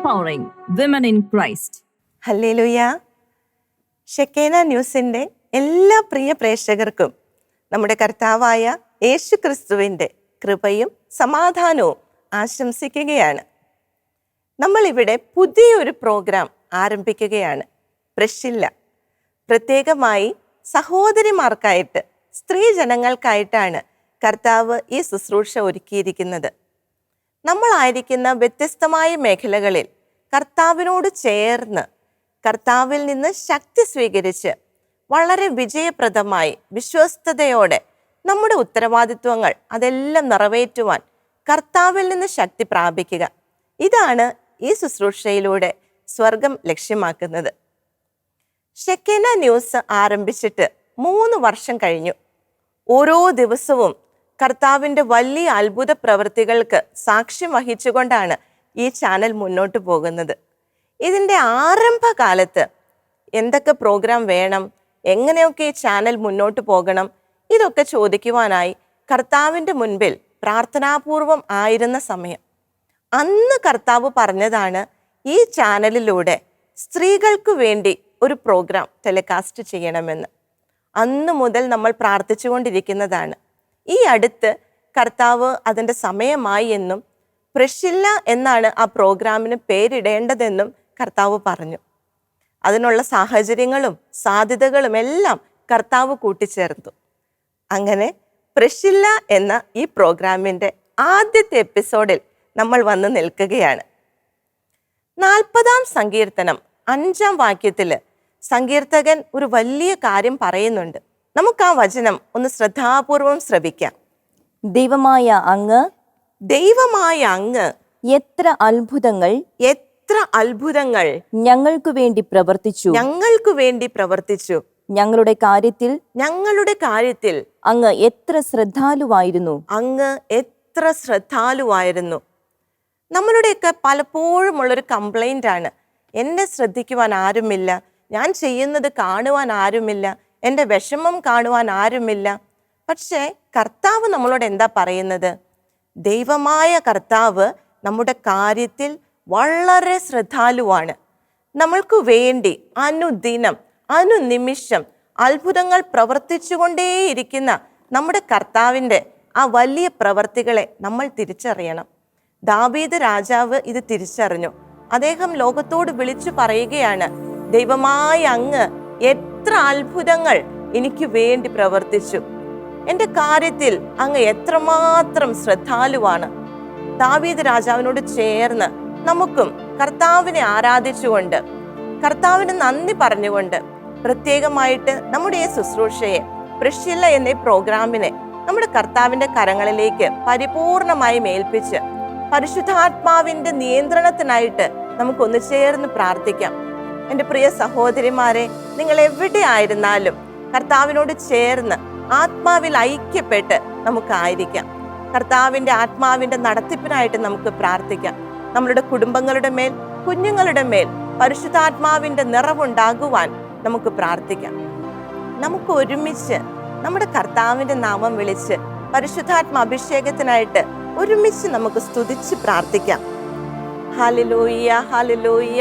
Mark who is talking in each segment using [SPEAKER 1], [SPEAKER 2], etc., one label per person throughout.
[SPEAKER 1] empowering women in Christ.
[SPEAKER 2] Hallelujah. Shekinah ന്യൂസിൻ്റെ എല്ലാ പ്രിയ പ്രേക്ഷകർക്കും നമ്മുടെ കർത്താവായ യേശു ക്രിസ്തുവിൻ്റെ കൃപയും സമാധാനവും ആശംസിക്കുകയാണ്. നമ്മളിവിടെ പുതിയൊരു പ്രോഗ്രാം ആരംഭിക്കുകയാണ്. പ്രഷില്ല. പ്രത്യേകമായി സഹോദരിമാർക്കായിട്ട്, സ്ത്രീ ജനങ്ങൾക്കായിട്ടാണ് കർത്താവ് ഈ ശുശ്രൂഷ ഒരുക്കിയിരിക്കുന്നത്. നമ്മളായിരിക്കുന്ന വ്യത്യസ്തമായ മേഖലകളിൽ കർത്താവിനോട് ചേർന്ന് കർത്താവിൽ നിന്ന് ശക്തി സ്വീകരിച്ച് വളരെ വിജയപ്രദമായി വിശ്വസ്തയോടെ നമ്മുടെ ഉത്തരവാദിത്വങ്ങൾ അതെല്ലാം നിറവേറ്റുവാൻ കർത്താവിൽ നിന്ന് ശക്തി പ്രാപിക്കുക. ഇതാണ് ഈ ശുശ്രൂഷയിലൂടെ സ്വർഗം ലക്ഷ്യമാക്കുന്നത്. ഷെക്കേന ന്യൂസ് ആരംഭിച്ചിട്ട് 3 വർഷം കഴിഞ്ഞു. ഓരോ ദിവസവും കർത്താവിൻ്റെ വലിയ അത്ഭുത പ്രവൃത്തികൾക്ക് സാക്ഷ്യം വഹിച്ചുകൊണ്ടാണ് ഈ ചാനൽ മുന്നോട്ട് പോകുന്നത്. ഇതിൻ്റെ ആരംഭകാലത്ത് എന്തൊക്കെ പ്രോഗ്രാം വേണം, എങ്ങനെയൊക്കെ ഈ ചാനൽ മുന്നോട്ട് പോകണം, ഇതൊക്കെ ചോദിക്കുവാനായി കർത്താവിൻ്റെ മുൻപിൽ പ്രാർത്ഥനാപൂർവം ആയിരുന്ന സമയം അന്ന് കർത്താവ് പറഞ്ഞതാണ്, ഈ ചാനലിലൂടെ സ്ത്രീകൾക്ക് വേണ്ടി ഒരു പ്രോഗ്രാം ടെലികാസ്റ്റ് ചെയ്യണമെന്ന്. അന്ന് മുതൽ നമ്മൾ പ്രാർത്ഥിച്ചുകൊണ്ടിരിക്കുന്നതാണ്. ഈ അടുത്ത് കർത്താവ് അതിൻ്റെ സമയമായി എന്നും പ്രഷില്ല എന്നാണ് ആ പ്രോഗ്രാമിന് പേരിടേണ്ടതെന്നും കർത്താവ് പറഞ്ഞു. അതിനുള്ള സാഹചര്യങ്ങളും സാധ്യതകളും എല്ലാം കർത്താവ് കൂട്ടിച്ചേർത്തു. അങ്ങനെ പ്രഷില്ല എന്ന ഈ പ്രോഗ്രാമിൻ്റെ ആദ്യത്തെ എപ്പിസോഡിൽ നമ്മൾ വന്ന് നിൽക്കുകയാണ്. 40-ാം സങ്കീർത്തനം 5-ാം വാക്യത്തിൽ സങ്കീർത്തകൻ ഒരു വലിയ കാര്യം പറയുന്നുണ്ട്. നമുക്ക് ആ വചനം ഒന്ന് ശ്രദ്ധാപൂർവം ശ്രവിക്കാം.
[SPEAKER 3] ദൈവമായ അങ്ങ്
[SPEAKER 2] എത്ര അത്ഭുതങ്ങൾ
[SPEAKER 3] ഞങ്ങൾക്ക് വേണ്ടി
[SPEAKER 2] പ്രവർത്തിച്ചു.
[SPEAKER 3] ഞങ്ങളുടെ കാര്യത്തിൽ
[SPEAKER 2] അങ്ങ്
[SPEAKER 3] എത്ര ശ്രദ്ധാലുവായിരുന്നു.
[SPEAKER 2] നമ്മളുടെയൊക്കെ പലപ്പോഴും ഉള്ളൊരു കംപ്ലൈൻ്റ് ആണ്, എന്നെ ശ്രദ്ധിക്കുവാൻ ആരുമില്ല, ഞാൻ ചെയ്യുന്നത് കാണുവാൻ ആരുമില്ല, എൻ്റെ വിഷമം കാണുവാൻ ആരുമില്ല. പക്ഷേ കർത്താവ് നമ്മളോട് എന്താ പറയുന്നത്? ദൈവമായ കർത്താവ് നമ്മുടെ കാര്യത്തിൽ വളരെ ശ്രദ്ധാലുവാണ്. നമ്മൾക്ക് വേണ്ടി അനുദിനം അനുനിമിഷം അത്ഭുതങ്ങൾ പ്രവർത്തിച്ചുകൊണ്ടേയിരിക്കുന്ന നമ്മുടെ കർത്താവിൻ്റെ ആ വലിയ പ്രവർത്തികളെ നമ്മൾ തിരിച്ചറിയണം. ദാവീദ് രാജാവ് ഇത് തിരിച്ചറിഞ്ഞു. അദ്ദേഹം ലോകത്തോട് വിളിച്ചു പറയുകയാണ്, ദൈവമായ അങ്ങ് എത്ര അത്ഭുതങ്ങൾ എനിക്ക് വേണ്ടി പ്രവർത്തിച്ചു, എൻ്റെ കാര്യത്തിൽ അങ്ങ് എത്രമാത്രം ശ്രദ്ധാലുവാണ്. ദാവീദ് രാജാവിനോട് ചേർന്ന് നമുക്കും കർത്താവിനെ ആരാധിച്ചുകൊണ്ട് കർത്താവിന് നന്ദി പറഞ്ഞുകൊണ്ട് പ്രത്യേകമായിട്ട് നമ്മുടെ ഈ ശുശ്രൂഷയെ, പ്രഷില്ല എന്ന പ്രോഗ്രാമിനെ നമ്മുടെ കർത്താവിൻ്റെ കരങ്ങളിലേക്ക് പരിപൂർണമായി ഏൽപ്പിച്ച് പരിശുദ്ധാത്മാവിൻ്റെ നിയന്ത്രണത്തിനായിട്ട് നമുക്കൊന്ന് ചേർന്ന് പ്രാർത്ഥിക്കാം. എൻ്റെ പ്രിയ സഹോദരിമാരെ, നിങ്ങൾ എവിടെയായിരുന്നാലും കർത്താവിനോട് ചേർന്ന് ആത്മാവിൽ ഐക്യപ്പെട്ട് നമുക്കായിരിക്കാം. കർത്താവിൻ്റെ ആത്മാവിൻ്റെ നടത്തിപ്പിനായിട്ട് നമുക്ക് പ്രാർത്ഥിക്കാം. നമ്മളുടെ കുടുംബങ്ങളുടെ മേൽ, കുഞ്ഞുങ്ങളുടെ മേൽ പരിശുദ്ധാത്മാവിൻ്റെ നിറവുണ്ടാകുവാൻ നമുക്ക് പ്രാർത്ഥിക്കാം. നമുക്ക് ഒരുമിച്ച് നമ്മുടെ കർത്താവിൻ്റെ നാമം വിളിച്ച് പരിശുദ്ധാത്മ അഭിഷേകത്തിനായിട്ട് ഒരുമിച്ച് നമുക്ക് സ്തുതിച്ച് പ്രാർത്ഥിക്കാം. Hallelujah, hallelujah.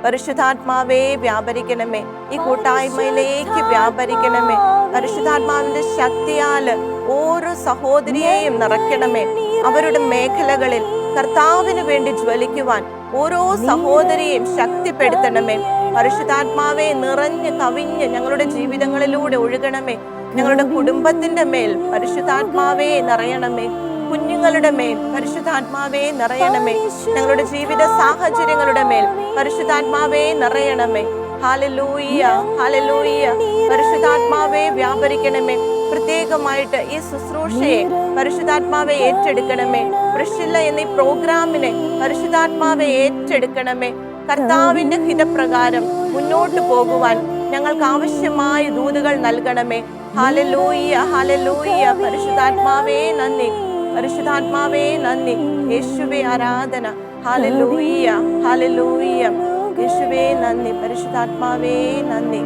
[SPEAKER 2] പരിശുദ്ധാത്മാവേ വ്യാപരിക്കണമേ, ഈ കൂട്ടായ്മയിലേക്ക് വ്യാപരിക്കണമേ. പരിശുദ്ധാത്മാവിന്റെ ശക്തിയാല് ഓരോ സഹോദരിയെയും നിറയ്ക്കണമേ. അവരുടെ മേഖലകളിൽ കർത്താവിന് വേണ്ടി ജ്വലിക്കുവാൻ ഓരോ സഹോദരിയെയും ശക്തിപ്പെടുത്തണമേ. പരിശുദ്ധാത്മാവെ നിറഞ്ഞ് കവിഞ്ഞ് ഞങ്ങളുടെ ജീവിതങ്ങളിലൂടെ ഒഴുകണമേ. ഞങ്ങളുടെ കുടുംബത്തിന്റെ മേൽ പരിശുദ്ധാത്മാവേ നിറയണമേ. കുഞ്ഞുങ്ങളുടെ മേൽ പരിശുദ്ധാത്മാവേ നിറയണമേ. ഞങ്ങളുടെ ജീവിത സാഹചര്യങ്ങളുടെ മേൽ പരിശുദ്ധാത്മാവേ നിറയണമേ. Hallelujah, hallelujah. പരിശുദ്ധാത്മാവേ വ്യാപരിക്കണമേ. പ്രത്യേകമായിട്ട് ഈ ശുശ്രൂഷയെ പരിശുദ്ധാത്മാവെ ഏറ്റെടുക്കണമേ. പ്രഷില്ല എന്നീ പ്രോഗ്രാമിനെ പരിശുദ്ധാത്മാവെ ഏറ്റെടുക്കണമേ. കർത്താവിന്റെ ഹിതപ്രകാരം മുന്നോട്ട് പോകുവാൻ ഞങ്ങൾക്ക് ആവശ്യമായ ദൂതുകൾ നൽകണമേ. Hallelujah, hallelujah. പരിശുദ്ധാത്മാവേ നന്ദി, പരിശുദ്ധാത്മാവേ നന്ദി. യേശുവേ ആരാധന. Hallelujah, hallelujah. യേശുവേ നന്ദി, പരിശുദ്ധാത്മാവേ നന്ദി.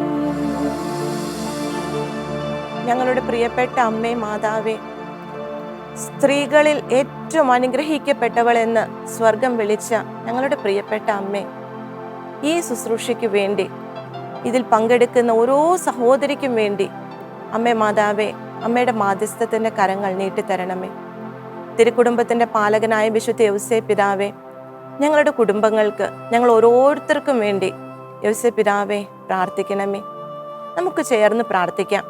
[SPEAKER 2] ഞങ്ങളുടെ പ്രിയപ്പെട്ട അമ്മേ മാതാവേ, സ്ത്രീകളിൽ ഏറ്റവും ഏറ്റവും അനുഗ്രഹിക്കപ്പെട്ടവൾ എന്ന് സ്വർഗം വിളിച്ച ഞങ്ങളുടെ പ്രിയപ്പെട്ട അമ്മേ, ഈ ശുശ്രൂഷയ്ക്ക് വേണ്ടി, ഇതിൽ പങ്കെടുക്കുന്ന ഓരോ സഹോദരിക്കും വേണ്ടി അമ്മേ മാതാവേ, അമ്മയുടെ മാധ്യസ്ഥത്തിൻ്റെ കരങ്ങൾ നീട്ടിത്തരണമേ. തിരുക്കുടുംബത്തിൻ്റെ പാലകനായ വിശുദ്ധ യൗസേ പിതാവേ, ഞങ്ങളുടെ കുടുംബങ്ങൾക്ക്, ഞങ്ങൾ ഓരോരുത്തർക്കും വേണ്ടി യൗസേ പിതാവേ പ്രാർത്ഥിക്കണമേ. നമുക്ക് ചേർന്ന് പ്രാർത്ഥിക്കാം.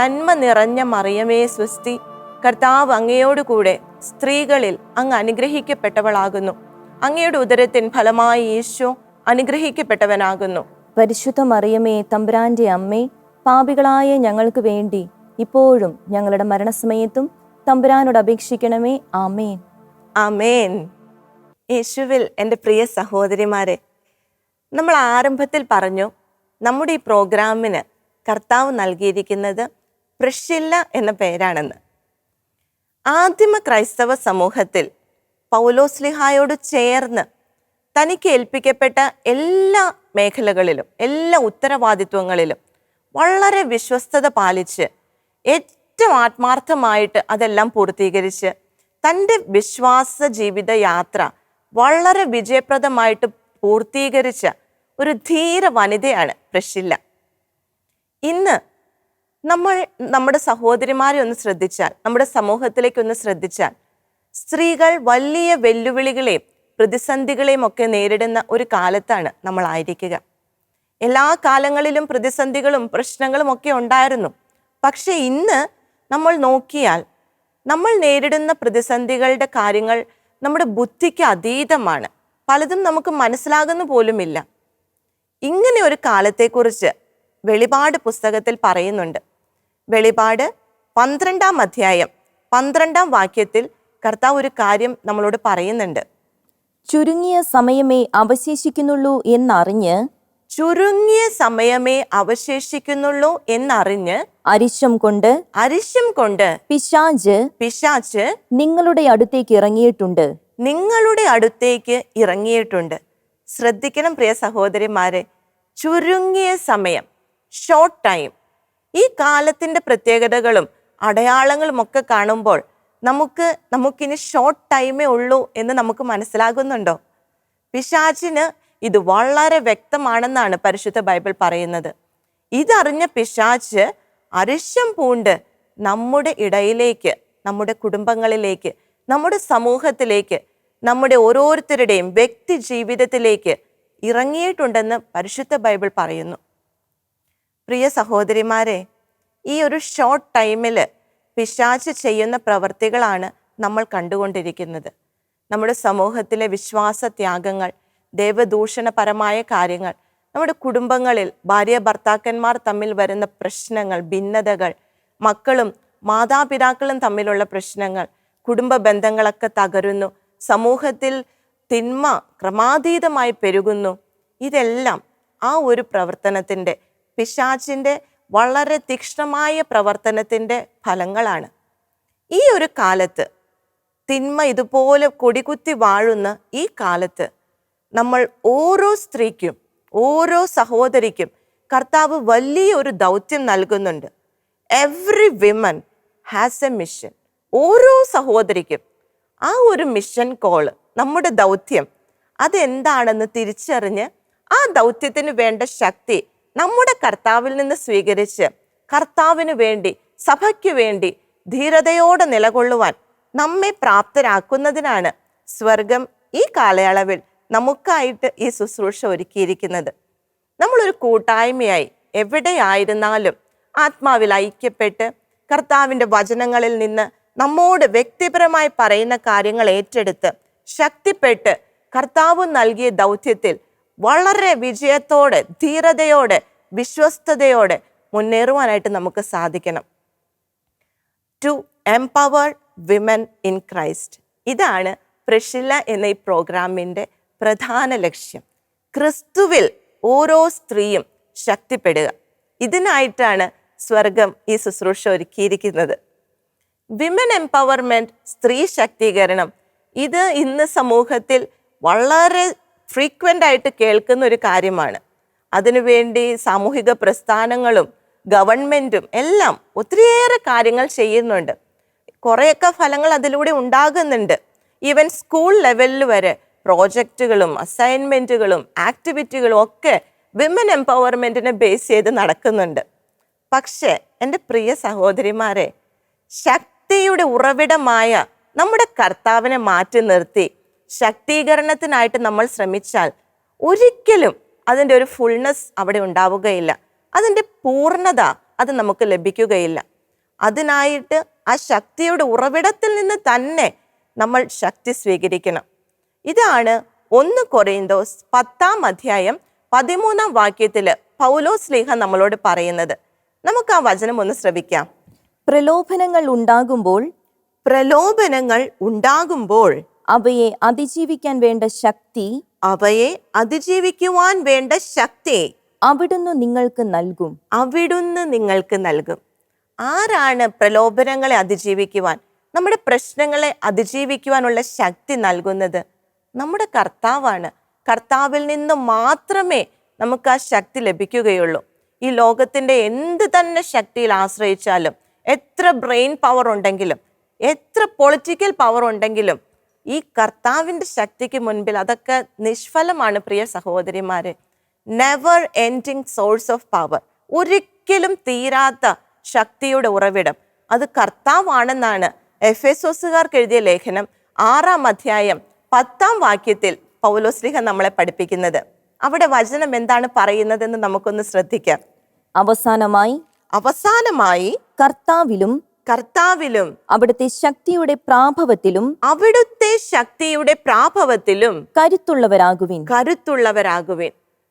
[SPEAKER 2] നന്മ നിറഞ്ഞ മറിയമേ സ്വസ്തി, കർത്താവ് അങ്ങയോടുകൂടെ സ്ത്രീകളിൽ അങ്ങ് അനുഗ്രഹിക്കപ്പെട്ടവളാകുന്നു. അങ്ങയുടെ ഉദരത്തിൻ ഫലമായി ഈശോ അനുഗ്രഹിക്കപ്പെട്ടവനാകുന്നു.
[SPEAKER 3] പരിശുദ്ധ മറിയമേ തമ്പുരാന്റെ അമ്മേ, പാപികളായ ഞങ്ങൾക്ക് വേണ്ടി ഇപ്പോഴും ഞങ്ങളുടെ മരണസമയത്തും തമ്പുരാനോട് അപേക്ഷിക്കണമേ. ആമേൻ.
[SPEAKER 2] ആമേൻ. യേശുവിൽ എൻ്റെ പ്രിയ സഹോദരിമാരെ, നമ്മൾ ആരംഭത്തിൽ പറഞ്ഞു നമ്മുടെ ഈ പ്രോഗ്രാമിന് കർത്താവ് നൽകിയിരിക്കുന്നത് പ്രിസ്കില്ല എന്ന പേരാണെന്ന്. ആദിമ ക്രൈസ്തവ സമൂഹത്തിൽ പൗലോസ്ലിഹായോട് ചേർന്ന് തനിക്ക് ഏൽപ്പിക്കപ്പെട്ട എല്ലാ മേഖലകളിലും, എല്ലാ ഉത്തരവാദിത്വങ്ങളിലും വളരെ വിശ്വസ്തത പാലിച്ച് ഏറ്റവും ആത്മാർത്ഥമായിട്ട് അതെല്ലാം പൂർത്തീകരിച്ച് തൻ്റെ വിശ്വാസ ജീവിത യാത്ര വളരെ വിജയപ്രദമായിട്ട് പൂർത്തീകരിച്ച ഒരു ധീര വനിതയാണ് പ്രിസ്കില്ല. ഇന്ന് നമ്മൾ നമ്മുടെ സഹോദരിമാരെ ഒന്ന് ശ്രദ്ധിച്ചാൽ, നമ്മുടെ സമൂഹത്തിലേക്ക് ഒന്ന് ശ്രദ്ധിച്ചാൽ, സ്ത്രീകൾ വലിയ വെല്ലുവിളികളെയും പ്രതിസന്ധികളെയും ഒക്കെ നേരിടുന്ന ഒരു കാലത്താണ് നമ്മളായിരിക്കുക. എല്ലാ കാലങ്ങളിലും പ്രതിസന്ധികളും പ്രശ്നങ്ങളും ഒക്കെ ഉണ്ടായിരുന്നു. പക്ഷെ ഇന്ന് നമ്മൾ നോക്കിയാൽ നമ്മൾ നേരിടുന്ന പ്രതിസന്ധികളുടെ കാര്യങ്ങൾ നമ്മുടെ ബുദ്ധിക്ക് അതീതമാണ്. പലതും നമുക്ക് മനസ്സിലാകുന്ന പോലുമില്ല. ഇങ്ങനെ ഒരു കാലത്തെക്കുറിച്ച് വെളിപാട് പുസ്തകത്തിൽ പറയുന്നുണ്ട്. വെളിപാട് 12-ാം അധ്യായം 12-ാം വാക്യത്തിൽ കർത്താവ് ഒരു കാര്യം നമ്മളോട് പറയുന്നുണ്ട്.
[SPEAKER 3] ചുരുങ്ങിയ സമയമേ അവശേഷിക്കുന്നുള്ളൂ എന്നറിഞ്ഞ് അരിശം കൊണ്ട് പിശാച് നിങ്ങളുടെ അടുത്തേക്ക് ഇറങ്ങിയിട്ടുണ്ട്.
[SPEAKER 2] ശ്രദ്ധിക്കണം പ്രിയ സഹോദരിമാരെ, ചുരുങ്ങിയ സമയം, ഷോർട്ട് ടൈം. ഈ കാലത്തിന്റെ പ്രത്യേകതകളും അടയാളങ്ങളും ഒക്കെ കാണുമ്പോൾ നമുക്കിനി ഷോർട്ട് ടൈമേ ഉള്ളൂ എന്ന് നമുക്ക് മനസ്സിലാകുന്നുണ്ടോ? പിശാചിന് ഇത് വളരെ വ്യക്തമാണെന്നാണ് പരിശുദ്ധ ബൈബിൾ പറയുന്നത്. ഇതറിഞ്ഞ പിശാച് അരിശം പൂണ്ട് നമ്മുടെ ഇടയിലേക്ക്, നമ്മുടെ കുടുംബങ്ങളിലേക്ക്, നമ്മുടെ സമൂഹത്തിലേക്ക്, നമ്മുടെ ഓരോരുത്തരുടെയും വ്യക്തി ജീവിതത്തിലേക്ക് ഇറങ്ങിയിട്ടുണ്ടെന്ന് പരിശുദ്ധ ബൈബിൾ പറയുന്നു. പ്രിയ സഹോദരിമാരെ, ഈ ഒരു ഷോർട്ട് ടൈമിൽ പിശാച് ചെയ്യുന്ന പ്രവർത്തികളാണ് നമ്മൾ കണ്ടുകൊണ്ടിരിക്കുന്നത്. നമ്മുടെ സമൂഹത്തിലെ വിശ്വാസത്യാഗങ്ങൾ, ദൈവദൂഷണപരമായ കാര്യങ്ങൾ, നമ്മുടെ കുടുംബങ്ങളിൽ ഭാര്യ ഭർത്താക്കന്മാർ തമ്മിൽ വരുന്ന പ്രശ്നങ്ങൾ, ഭിന്നതകൾ, മക്കളും മാതാപിതാക്കളും തമ്മിലുള്ള പ്രശ്നങ്ങൾ, കുടുംബ ബന്ധങ്ങളൊക്കെ തകരുന്നു, സമൂഹത്തിൽ തിന്മ ക്രമാതീതമായി പെരുകുന്നു. ഇതെല്ലാം ആ ഒരു പ്രവർത്തനത്തിൻ്റെ, പിശാചിൻ്റെ വളരെ തീക്ഷ്ണമായ പ്രവർത്തനത്തിൻ്റെ ഫലങ്ങളാണ്. ഈ ഒരു കാലത്ത്, തിന്മ ഇതുപോലെ കൊടികുത്തി വാഴുന്ന ഈ കാലത്ത്, നമ്മൾ ഓരോ സ്ത്രീക്കും, ഓരോ സഹോദരിക്കും കർത്താവ് വലിയൊരു ദൗത്യം നൽകുന്നുണ്ട്. Every women has A mission. ഓരോ സഹോദരിക്കും ആ ഒരു മിഷൻ കോള്, നമ്മുടെ ദൗത്യം അതെന്താണെന്ന് തിരിച്ചറിഞ്ഞ് ആ ദൗത്യത്തിന് വേണ്ട ശക്തി നമ്മുടെ കർത്താവിൽ നിന്ന് സ്വീകരിച്ച് കർത്താവിന് വേണ്ടി, സഭയ്ക്ക് വേണ്ടി ധീരതയോടെ നിലകൊള്ളുവാൻ നമ്മെ പ്രാപ്തരാക്കുന്നതിനാണ് സ്വർഗം ഈ കാലയളവിൽ നമുക്കായിട്ട് ഈ ശുശ്രൂഷ ഒരുക്കിയിരിക്കുന്നത്. നമ്മളൊരു കൂട്ടായ്മയായി എവിടെയായിരുന്നാലും ആത്മാവിൽ ഐക്യപ്പെട്ട് കർത്താവിൻ്റെ വചനങ്ങളിൽ നിന്ന് നമ്മോട് വ്യക്തിപരമായി പറയുന്ന കാര്യങ്ങൾ ഏറ്റെടുത്ത് ശക്തിപ്പെട്ട് കർത്താവ് നൽകിയ ദൗത്യത്തിൽ വളരെ വിജയത്തോടെ, ധീരതയോടെ, വിശ്വസ്തയോടെ മുന്നേറുവാനായിട്ട് നമുക്ക് സാധിക്കണം. To empower women in Christ. ഇതാണ് പ്രിസ്കില്ല എന്ന ഈ പ്രോഗ്രാമിൻ്റെ പ്രധാന ലക്ഷ്യം. ക്രിസ്തുവിൽ ഓരോ സ്ത്രീയും ശക്തിപ്പെടുക. ഇതിനായിട്ടാണ് സ്വർഗം ഈ ശുശ്രൂഷ ഒരുക്കിയിരിക്കുന്നത്. വിമൻ എംപവർമെൻറ്റ്, സ്ത്രീ ശാക്തീകരണം, ഇത് ഇന്ന് സമൂഹത്തിൽ വളരെ ഫ്രീക്വൻ്റ് ആയിട്ട് കേൾക്കുന്ന ഒരു കാര്യമാണ്. അതിനുവേണ്ടി സാമൂഹിക പ്രസ്ഥാനങ്ങളും ഗവൺമെൻറ്റും എല്ലാം ഒത്തിരിയേറെ കാര്യങ്ങൾ ചെയ്യുന്നുണ്ട്. കുറേയൊക്കെ ഫലങ്ങൾ അതിലൂടെ ഉണ്ടാകുന്നുണ്ട്. ഈവൻ സ്കൂൾ ലെവലിൽ വരെ പ്രോജക്റ്റുകളും അസൈൻമെൻറ്റുകളും ആക്ടിവിറ്റികളും ഒക്കെ വിമൻ എംപവർമെൻറ്റിനെ ബേസ് ചെയ്ത് നടക്കുന്നുണ്ട്. പക്ഷേ എൻ്റെ പ്രിയ സഹോദരിമാരെ, ശക്തിയുടെ ഉറവിടമായ നമ്മുടെ കർത്താവിനെ മാറ്റി നിർത്തി ശക്തീകരണത്തിനായിട്ട് നമ്മൾ ശ്രമിച്ചാൽ ഒരിക്കലും അതിൻ്റെ ഒരു ഫുൾനെസ് അവിടെ ഉണ്ടാവുകയില്ല. അതിൻ്റെ പൂർണ്ണത അത് നമുക്ക് ലഭിക്കുകയില്ല. അതിനായിട്ട് ആ ശക്തിയുടെ ഉറവിടത്തിൽ നിന്ന് തന്നെ നമ്മൾ ശക്തി സ്വീകരിക്കണം. ഇതാണ് 1 കൊരിന്തോസ് 10-13 പൗലോസ് ശ്ലീഹ നമ്മളോട് പറയുന്നത്. നമുക്ക് ആ വചനം ഒന്ന് ശ്രവിക്കാം.
[SPEAKER 3] പ്രലോഭനങ്ങൾ ഉണ്ടാകുമ്പോൾ അവയെ അതിജീവിക്കാൻ വേണ്ട ശക്തി അവിടുന്ന് നിങ്ങൾക്ക് നൽകും.
[SPEAKER 2] ആരാണ് പ്രലോഭനങ്ങളെ അതിജീവിക്കുവാൻ, നമ്മുടെ പ്രശ്നങ്ങളെ അതിജീവിക്കുവാനുള്ള ശക്തി നൽകുന്നത്? നമ്മുടെ കർത്താവാണ്. കർത്താവിൽ നിന്ന് മാത്രമേ നമുക്ക് ആ ശക്തി ലഭിക്കുകയുള്ളൂ. ഈ ലോകത്തിൻ്റെ എന്ത് തന്നെ ശക്തിയിൽ ആശ്രയിച്ചാലും, എത്ര ബ്രെയിൻ പവർ ഉണ്ടെങ്കിലും, എത്ര പൊളിറ്റിക്കൽ പവർ ഉണ്ടെങ്കിലും, ഈ കർത്താവിൻ്റെ ശക്തിക്ക് മുൻപിൽ അതൊക്കെ നിഷ്ഫലമാണ്. പ്രിയ സഹോദരിമാരെ, never ending source of power, ഒരിക്കലും തീരാത്ത ശക്തിയുടെ ഉറവിടം അത് കർത്താവാണെന്നാണ് എഫെസോസുകാർക്ക് എഴുതിയ ലേഖനം 6-10 പൗലോസ് ശ്ലീഹ നമ്മളെ പഠിപ്പിക്കുന്നത്. അവിടെ വചനം എന്താണ് പറയുന്നതെന്ന് നമുക്കൊന്ന് ശ്രദ്ധിക്കാം.
[SPEAKER 3] അവസാനമായി കർത്താവിലും
[SPEAKER 2] അവിടുത്തെ ശക്തിയുടെ പ്രാഭവത്തിലും കരുത്തുള്ളവരാകുവിൻ.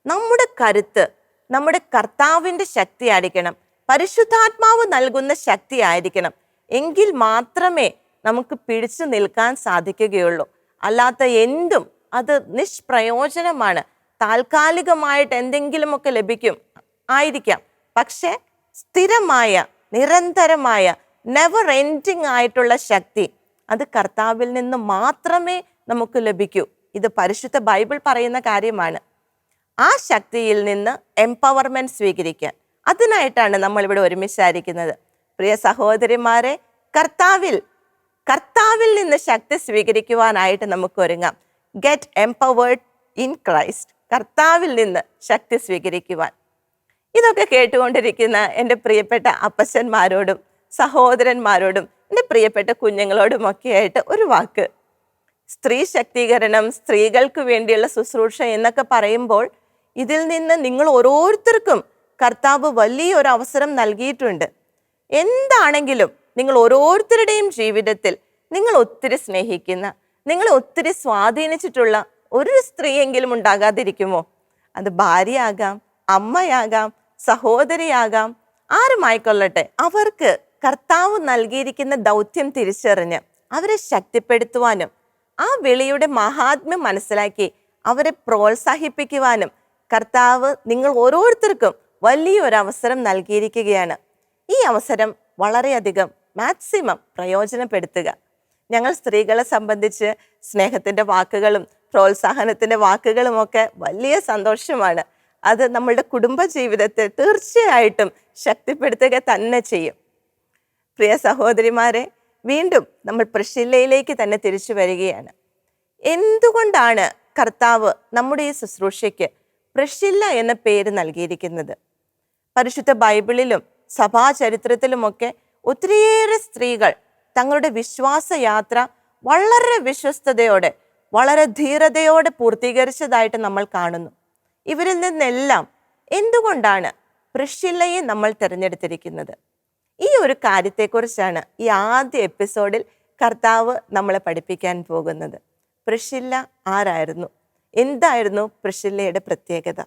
[SPEAKER 2] നമ്മുടെ കരുത്ത് നമ്മുടെ കർത്താവിൻ്റെ ശക്തി ആയിരിക്കണം, പരിശുദ്ധാത്മാവ് നൽകുന്ന ശക്തി ആയിരിക്കണം. എങ്കിൽ മാത്രമേ നമുക്ക് പിടിച്ചു നിൽക്കാൻ സാധിക്കുകയുള്ളൂ. അല്ലാത്ത എന്തും അത് നിഷ്പ്രയോജനമാണ്. താൽക്കാലികമായിട്ട് എന്തെങ്കിലുമൊക്കെ ആയിരിക്കാം, പക്ഷെ സ്ഥിരമായ, നിരന്തരമായ, നെവർ എൻഡിങ് ആയിട്ടുള്ള ശക്തി അത് കർത്താവിൽ നിന്ന് മാത്രമേ നമുക്ക് ലഭിക്കൂ. ഇത് പരിശുദ്ധ ബൈബിൾ പറയുന്ന കാര്യമാണ്. ആ ശക്തിയിൽ നിന്ന് എംപവർമെന്റ് സ്വീകരിക്കാൻ, അതിനായിട്ടാണ് നമ്മളിവിടെ ഒരുമിച്ചായിരിക്കുന്നത്. പ്രിയ സഹോദരിമാരെ, കർത്താവിൽ നിന്ന് ശക്തി സ്വീകരിക്കുവാനായിട്ട് നമുക്ക് ഒരുങ്ങാം. Get empowered in Christ. കർത്താവിൽ നിന്ന് ശക്തി സ്വീകരിക്കുവാൻ. ഇതൊക്കെ കേട്ടുകൊണ്ടിരിക്കുന്ന എൻ്റെ പ്രിയപ്പെട്ട അപ്പച്ചന്മാരോടും സഹോദരന്മാരോടും എൻ്റെ പ്രിയപ്പെട്ട കുഞ്ഞുങ്ങളോടുമൊക്കെ ആയിട്ട് ഒരു വാക്ക്. സ്ത്രീ ശക്തീകരണം, സ്ത്രീകൾക്ക് വേണ്ടിയുള്ള ശുശ്രൂഷ എന്നൊക്കെ പറയുമ്പോൾ ഇതിൽ നിന്ന് നിങ്ങൾ ഓരോരുത്തർക്കും കർത്താവ് വലിയൊരു അവസരം നൽകിയിട്ടുണ്ട്. എന്താണെങ്കിലും നിങ്ങൾ ഓരോരുത്തരുടെയും ജീവിതത്തിൽ നിങ്ങൾ ഒത്തിരി സ്നേഹിക്കുന്ന, നിങ്ങൾ ഒത്തിരി സ്വാധീനിച്ചിട്ടുള്ള ഒരു സ്ത്രീയെങ്കിലും ഉണ്ടാകാതിരിക്കുമോ? അത് ഭാര്യയാകാം, അമ്മയാകാം, സഹോദരിയാകാം, ആരുമായിക്കൊള്ളട്ടെ. അവർക്ക് കർത്താവ് നൽകിയിരിക്കുന്ന ദൗത്യം തിരിച്ചറിഞ്ഞ് അവരെ ശക്തിപ്പെടുത്തുവാനും ആ വിളിയുടെ മഹാത്മ്യം മനസ്സിലാക്കി അവരെ പ്രോത്സാഹിപ്പിക്കുവാനും കർത്താവ് നിങ്ങൾ ഓരോരുത്തർക്കും വലിയൊരവസരം നൽകിയിരിക്കുകയാണ്. ഈ അവസരം വളരെയധികം മാക്സിമം പ്രയോജനപ്പെടുത്തുക. ഞങ്ങൾ സ്ത്രീകളെ സംബന്ധിച്ച് സ്നേഹത്തിൻ്റെ വാക്കുകളും പ്രോത്സാഹനത്തിൻ്റെ വാക്കുകളുമൊക്കെ വലിയ സന്തോഷമാണ്. അത് നമ്മളുടെ കുടുംബ ജീവിതത്തെ തീർച്ചയായിട്ടും ശക്തിപ്പെടുത്തുക തന്നെ ചെയ്യും. പ്രിയ സഹോദരിമാരെ, വീണ്ടും നമ്മൾ പ്രിസ്കില്ലയിലേക്ക് തന്നെ തിരിച്ചു വരികയാണ്. എന്തുകൊണ്ടാണ് കർത്താവ് നമ്മുടെ ഈ ശുശ്രൂഷയ്ക്ക് പ്രിസ്കില്ല എന്ന പേര് നൽകിയിരിക്കുന്നത്? പരിശുദ്ധ ബൈബിളിലും സഭാചരിത്രത്തിലുമൊക്കെ ഒത്തിരിയേറെ സ്ത്രീകൾ തങ്ങളുടെ വിശ്വാസയാത്ര വളരെ വിശ്വസ്തയോടെ, വളരെ ധീരതയോടെ പൂർത്തീകരിച്ചതായിട്ട് നമ്മൾ കാണുന്നു. ഇവരിൽ നിന്നെല്ലാം എന്തുകൊണ്ടാണ് പ്രിസ്കില്ലയെ നമ്മൾ തിരഞ്ഞെടുത്തിരിക്കുന്നത്? ഈ ഒരു കാര്യത്തെക്കുറിച്ചാണ് ഈ ആദ്യ എപ്പിസോഡിൽ കർത്താവ് നമ്മളെ പഠിപ്പിക്കാൻ പോകുന്നത്. പ്രിസ്കില്ല ആരായിരുന്നു? എന്തായിരുന്നു പ്രിസ്കില്ലയുടെ പ്രത്യേകത?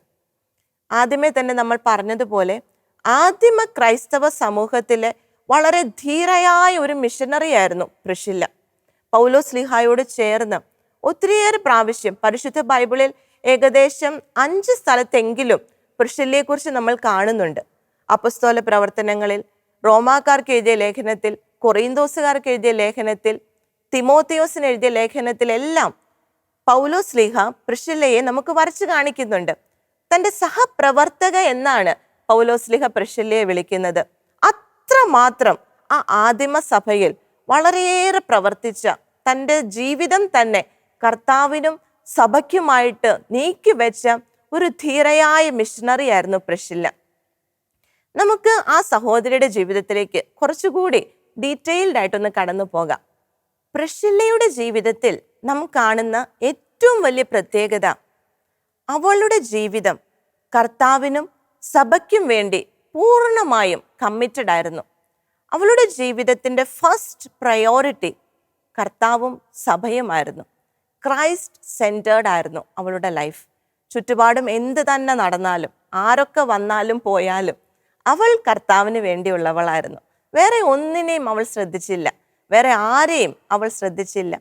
[SPEAKER 2] ആദ്യമേ തന്നെ നമ്മൾ പറഞ്ഞതുപോലെ ആദിമ ക്രൈസ്തവ സമൂഹത്തിലെ വളരെ ധീരയായ ഒരു മിഷനറി ആയിരുന്നു പ്രിസ്കില്ല. പൗലോസ് ശ്ലീഹായോട് ചേർന്ന് ഒത്തിരിയേറെ പ്രാവശ്യം പരിശുദ്ധ ബൈബിളിൽ ഏകദേശം 5 സ്ഥലത്തെങ്കിലും പ്രിസ്കില്ലയെക്കുറിച്ച് നമ്മൾ കാണുന്നുണ്ട്. അപ്പസ്തോല പ്രവർത്തനങ്ങളിൽ, റോമാക്കാർക്ക് എഴുതിയ ലേഖനത്തിൽ, കൊറിന്തോസുകാർക്ക് എഴുതിയ ലേഖനത്തിൽ, തിമോത്തിയോസിന് എഴുതിയ ലേഖനത്തിലെല്ലാം പൗലോസ് ശ്ലീഹ പ്രിസ്കില്ലയെ നമുക്ക് വരച്ചു കാണിക്കുന്നുണ്ട്. തൻ്റെ സഹപ്രവർത്തക എന്നാണ് പൗലോസ് ശ്ലീഹ പ്രിസ്കില്ലയെ വിളിക്കുന്നത്. അത്രമാത്രം ആ ആദിമ സഭയിൽ വളരെയേറെ പ്രവർത്തിച്ച തൻ്റെ ജീവിതം തന്നെ കർത്താവിനും സഭയ്ക്കുമായിട്ട് നീക്കിവെച്ച ഒരു ധീരയായ മിഷണറി ആയിരുന്നു പ്രിസ്കില്ല. നമുക്ക് ആ സഹോദരിയുടെ ജീവിതത്തിലേക്ക് കുറച്ചുകൂടി ഡീറ്റെയിൽഡ് ആയിട്ടൊന്ന് കടന്നു പോകാം. പ്രിസ്കില്ലയുടെ ജീവിതത്തിൽ നാം കാണുന്ന ഏറ്റവും വലിയ പ്രത്യേകത, അവളുടെ ജീവിതം കർത്താവിനും സഭയ്ക്കും വേണ്ടി പൂർണ്ണമായും കമ്മിറ്റഡ് ആയിരുന്നു. അവളുടെ ജീവിതത്തിൻ്റെ ഫസ്റ്റ് പ്രയോറിറ്റി കർത്താവും സഭയുമായിരുന്നു. ക്രൈസ്റ്റ് സെൻറ്റേർഡ് ആയിരുന്നു അവളുടെ ലൈഫ്. ചുറ്റുപാടും എന്ത് തന്നെ നടന്നാലും, ആരൊക്കെ വന്നാലും പോയാലും അവൾ കർത്താവിന് വേണ്ടിയുള്ളവളായിരുന്നു. വേറെ ഒന്നിനെയും അവൾ ശ്രദ്ധിച്ചില്ല, വേറെ ആരെയും അവൾ ശ്രദ്ധിച്ചില്ല.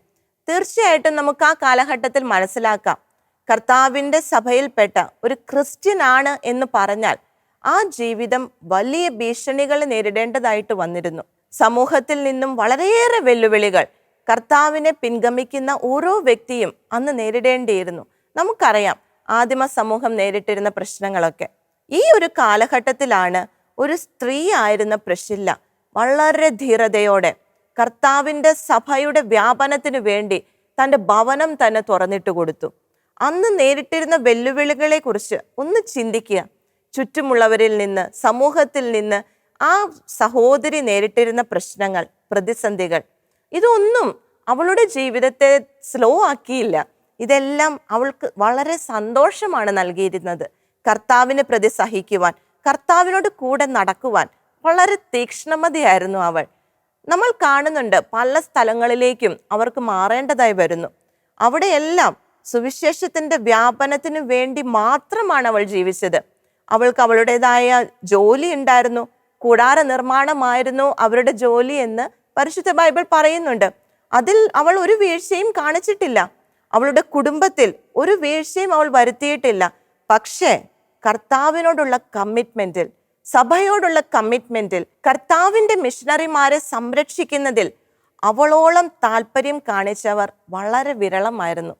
[SPEAKER 2] തീർച്ചയായിട്ടും നമുക്ക് ആ കാലഘട്ടത്തിൽ മനസ്സിലാക്കാം, കർത്താവിൻ്റെ സഭയിൽപ്പെട്ട ഒരു ക്രിസ്ത്യൻ ആണ് എന്ന് പറഞ്ഞാൽ ആ ജീവിതം വലിയ ഭീഷണികൾ നേരിടേണ്ടതായിട്ട് വന്നിരുന്നു. സമൂഹത്തിൽ നിന്നും വളരെയേറെ വെല്ലുവിളികൾ കർത്താവിനെ പിൻഗമിക്കുന്ന ഓരോ വ്യക്തിയും അന്ന് നേരിടേണ്ടിയിരുന്നു. നമുക്കറിയാം ആദിമ സമൂഹം നേരിട്ടിരുന്ന പ്രശ്നങ്ങളൊക്കെ. ഈ ഒരു കാലഘട്ടത്തിലാണ് ഒരു സ്ത്രീ ആയിരുന്ന പ്രിസ്കില്ല വളരെ ധീരതയോടെ കർത്താവിൻ്റെ സഭയുടെ വ്യാപനത്തിന് വേണ്ടി തൻ്റെ ഭവനം തന്നെ തുറന്നിട്ട് കൊടുത്തു. അന്ന് നേരിട്ടിരുന്ന വെല്ലുവിളികളെ കുറിച്ച് ഒന്ന് ചിന്തിക്കുക. ചുറ്റുമുള്ളവരിൽ നിന്ന്, സമൂഹത്തിൽ നിന്ന് ആ സഹോദരി നേരിട്ടിരുന്ന പ്രശ്നങ്ങൾ, പ്രതിസന്ധികൾ, ഇതൊന്നും അവളുടെ ജീവിതത്തെ സ്ലോ ആക്കിയില്ല. ഇതെല്ലാം അവൾക്ക് വളരെ സന്തോഷമാണ് നൽകിയിരുന്നത്. കർത്താവിനെ പ്രതി സഹിക്കുവാൻ, കർത്താവിനോട് കൂടെ നടക്കുവാൻ വളരെ തീക്ഷ്ണമതിയായിരുന്നു അവൾ. നമ്മൾ കാണുന്നുണ്ട് പല സ്ഥലങ്ങളിലേക്കും അവർക്ക് മാറേണ്ടതായി വരുന്നു. അവിടെയെല്ലാം സുവിശേഷത്തിൻ്റെ വ്യാപനത്തിന് വേണ്ടി മാത്രമാണ് അവൾ ജീവിച്ചത്. അവൾക്ക് അവളുടേതായ ജോലി ഉണ്ടായിരുന്നു. കൂടാര നിർമ്മാണമായിരുന്നു അവരുടെ ജോലി എന്ന് പരിശുദ്ധ ബൈബിൾ പറയുന്നുണ്ട്. അതിൽ അവൾ ഒരു വീഴ്ചയും കാണിച്ചിട്ടില്ല. അവളുടെ കുടുംബത്തിൽ ഒരു വീഴ്ചയും അവൾ വരുത്തിയിട്ടില്ല. പക്ഷേ കർത്താവിനോടുള്ള കമ്മിറ്റ്മെന്റിൽ, സഭയോടുള്ള കമ്മിറ്റ്മെന്റിൽ, കർത്താവിൻ്റെ മിഷണറിമാരെ സംരക്ഷിക്കുന്നതിൽ അവളോളം താല്പര്യം കാണിച്ചവർ വളരെ വിരളമായിരുന്നു.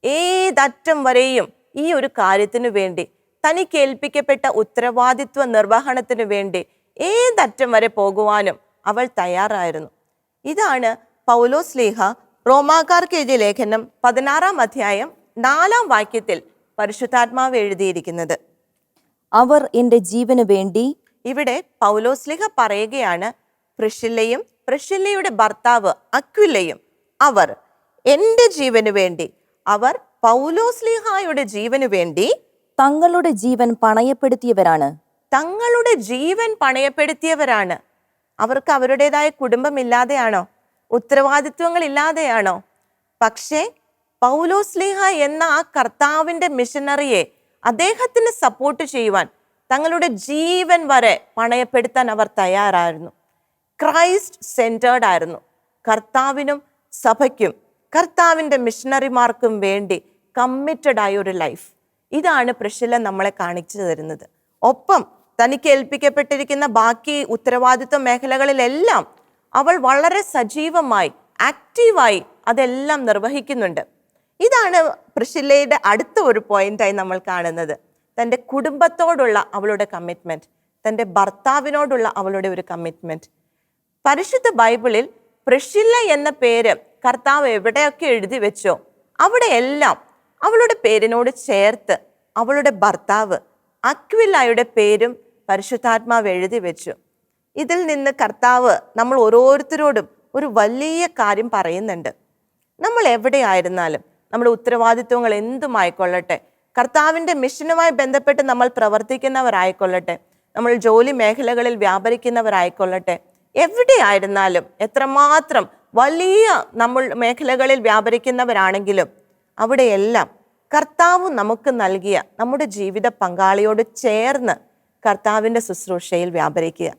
[SPEAKER 2] ഏതറ്റം വരെയും ഈ ഒരു കാര്യത്തിനു വേണ്ടി, തനിക്ക് ഏൽപ്പിക്കപ്പെട്ട ഉത്തരവാദിത്വ നിർവഹണത്തിനു വേണ്ടി ഏതറ്റം വരെ പോകുവാനും അവൾ തയ്യാറായിരുന്നു. ഇതാണ് പൗലോസ്ലീഹ റോമാക്കാർക്ക് എഴുതിയ ലേഖനം 16-ാം അധ്യായം 4-ാം വാക്യത്തിൽ പരിശുദ്ധാത്മാവ് എഴുതിയിരിക്കുന്നത്.
[SPEAKER 3] അവർ എൻ്റെ ജീവന് വേണ്ടി.
[SPEAKER 2] ഇവിടെ പൗലോസ്ലീഹ പറയുകയാണ്, പ്രിസ്കില്ലയും പ്രിസ്കില്ലയുടെ ഭർത്താവ് അക്വിലയും അവർ എൻ്റെ ജീവന് വേണ്ടി, അവർ പൗലോസ്ലീഹായുടെ ജീവന് വേണ്ടി
[SPEAKER 3] തങ്ങളുടെ ജീവൻ പണയപ്പെടുത്തിയവരാണ്.
[SPEAKER 2] തങ്ങളുടെ ജീവൻ പണയപ്പെടുത്തിയവരാണ്. അവർക്ക് അവരുടേതായ കുടുംബമില്ലാതെയാണോ? ഉത്തരവാദിത്വങ്ങൾ ഇല്ലാതെയാണോ? പക്ഷേ പൗലോസ്ലീഹ എന്ന ആ കർത്താവിൻ്റെ മിഷനറിയെ, അദ്ദേഹത്തിന് സപ്പോർട്ട് ചെയ്യുവാൻ തങ്ങളുടെ ജീവൻ വരെ പണയപ്പെടുത്താൻ അവർ തയ്യാറായിരുന്നു. ക്രൈസ്റ്റ് സെൻറ്റേർഡ് ആയിരുന്നു. കർത്താവിനും സഭയ്ക്കും കർത്താവിൻ്റെ മിഷനറിമാർക്കും വേണ്ടി കമ്മിറ്റഡ് ആയ ഒരു ലൈഫ്. ഇതാണ് പ്രിസ്കില്ല നമ്മളെ കാണിച്ചു തരുന്നത്. ഒപ്പം തനിക്ക് ഏൽപ്പിക്കപ്പെട്ടിരിക്കുന്ന ബാക്കി ഉത്തരവാദിത്വ മേഖലകളിലെല്ലാം അവൾ വളരെ സജീവമായി, ആക്റ്റീവായി അതെല്ലാം നിർവഹിക്കുന്നുണ്ട്. ഇതാണ് പ്രിസ്കില്ലയുടെ അടുത്ത ഒരു പോയിന്റായി നമ്മൾ കാണുന്നത്. തൻ്റെ കുടുംബത്തോടുള്ള അവളുടെ കമ്മിറ്റ്മെൻറ്റ്, തൻ്റെ ഭർത്താവിനോടുള്ള അവളുടെ ഒരു കമ്മിറ്റ്മെൻറ്റ്. പരിശുദ്ധ ബൈബിളിൽ പ്രിസ്കില്ല എന്ന പേര് കർത്താവ് എവിടെയൊക്കെ എഴുതി വെച്ചോ അവിടെയെല്ലാം അവളുടെ പേരിനോട് ചേർത്ത് അവളുടെ ഭർത്താവ് അക്വിലായുടെ പേരും പരിശുദ്ധാത്മാവ് എഴുതി വെച്ചു. ഇതിൽ നിന്ന് കർത്താവ് നമ്മൾ ഓരോരുത്തരോടും ഒരു വലിയ കാര്യം പറയുന്നുണ്ട്. നമ്മൾ എവിടെയായിരുന്നാലും, നമ്മുടെ ഉത്തരവാദിത്വങ്ങൾ എന്തുമായിക്കൊള്ളട്ടെ, കർത്താവിൻ്റെ മിഷനുമായി ബന്ധപ്പെട്ട് നമ്മൾ പ്രവർത്തിക്കുന്നവരായിക്കൊള്ളട്ടെ, നമ്മൾ ജോലി മേഖലകളിൽ വ്യാപരിക്കുന്നവരായിക്കൊള്ളട്ടെ, എവിടെയായിരുന്നാലും, എത്രമാത്രം വലിയ നമ്മൾ മേഖലകളിൽ വ്യാപരിക്കുന്നവരാണെങ്കിലും അവിടെയെല്ലാം കർത്താവ് നമുക്ക് നൽകിയ നമ്മുടെ ജീവിത പങ്കാളിയോട് ചേർന്ന് കർത്താവിൻ്റെ ശുശ്രൂഷയിൽ വ്യാപരിക്കുക.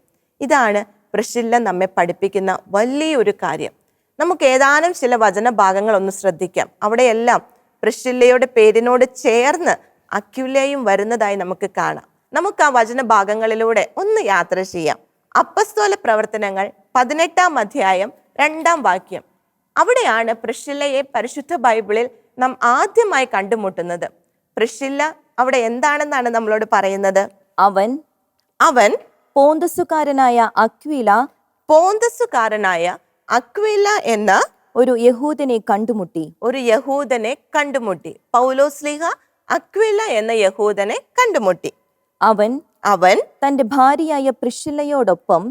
[SPEAKER 2] ഇതാണ് പ്രിസ്കില്ല നമ്മെ പഠിപ്പിക്കുന്ന വലിയൊരു കാര്യം. നമുക്ക് ഏതാനും ചില വചനഭാഗങ്ങൾ ഒന്ന് ശ്രദ്ധിക്കാം. അവിടെയെല്ലാം പ്രിസ്കില്ലയുടെ പേരിനോട് ചേർന്ന് അക്വിലയും വരുന്നതായി നമുക്ക് കാണാം. നമുക്ക് ആ വചനഭാഗങ്ങളിലൂടെ ഒന്ന് യാത്ര ചെയ്യാം. അപ്പസ്തോല പ്രവർത്തനങ്ങൾ 18-ാം അധ്യായം 2-ാം വാക്യം. അവിടെയാണ് പ്രിസ്കില്ലയെ പരിശുദ്ധ ബൈബിളിൽ നാം ആദ്യമായി കണ്ടുമുട്ടുന്നത്. പ്രിസ്കില്ല അവിടെ എന്താണെന്നാണ് നമ്മളോട് പറയുന്നത്? അവൻ
[SPEAKER 3] പോന്തസുകാരനായ അക്വില
[SPEAKER 2] എന്ന
[SPEAKER 3] ഒരു യഹൂദനെ കണ്ടുമുട്ടി.
[SPEAKER 2] ഒരു യഹൂദനെ കണ്ടുമുട്ടി. പൗലോസ്ലീഹ അക്വില എന്ന യഹൂദനെ കണ്ടുമുട്ടി. അവൻ
[SPEAKER 3] തന്റെ ഭാര്യയായ പ്രിസ്കില്ലയോടൊപ്പം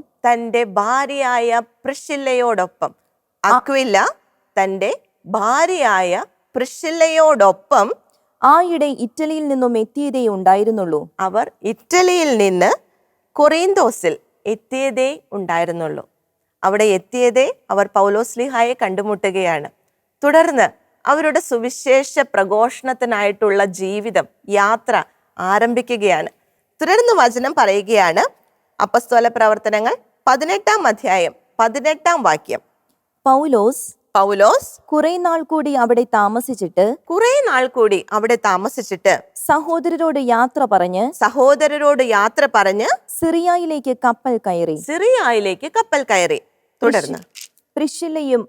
[SPEAKER 2] അക്വില തന്റെ ഭാര്യയായ പ്രിസ്കില്ലയോടൊപ്പം
[SPEAKER 3] ആയിടെ ഇറ്റലിയിൽ നിന്നും എത്തിയതേ ഉണ്ടായിരുന്നുള്ളൂ.
[SPEAKER 2] അവർ ഇറ്റലിയിൽ നിന്ന് കൊറിന്തോസിൽ എത്തിയതേ ഉണ്ടായിരുന്നുള്ളൂ. അവിടെ എത്തിയതേ അവർ പൗലോസ്ലീഹായെ കണ്ടുമുട്ടുകയാണ്. തുടർന്ന് അവരുടെ സുവിശേഷ പ്രഘോഷണത്തിനായിട്ടുള്ള ജീവിതം, യാത്ര ആരംഭിക്കുകയാണ്. തുടർന്ന് വചനം പറയുകയാണ്, അപ്പസ്തോല പ്രവർത്തനങ്ങൾ 18-ാം അധ്യായം 18-ാം വാക്യം. പൗലോസ്
[SPEAKER 3] കുറെ നാൾ കൂടി അവിടെ താമസിച്ചിട്ട് സഹോദരരോട് യാത്ര പറഞ്ഞ് സിറിയയിലേക്ക് കപ്പൽ കയറി. തുടർന്ന് പ്രിസ്കില്ലയും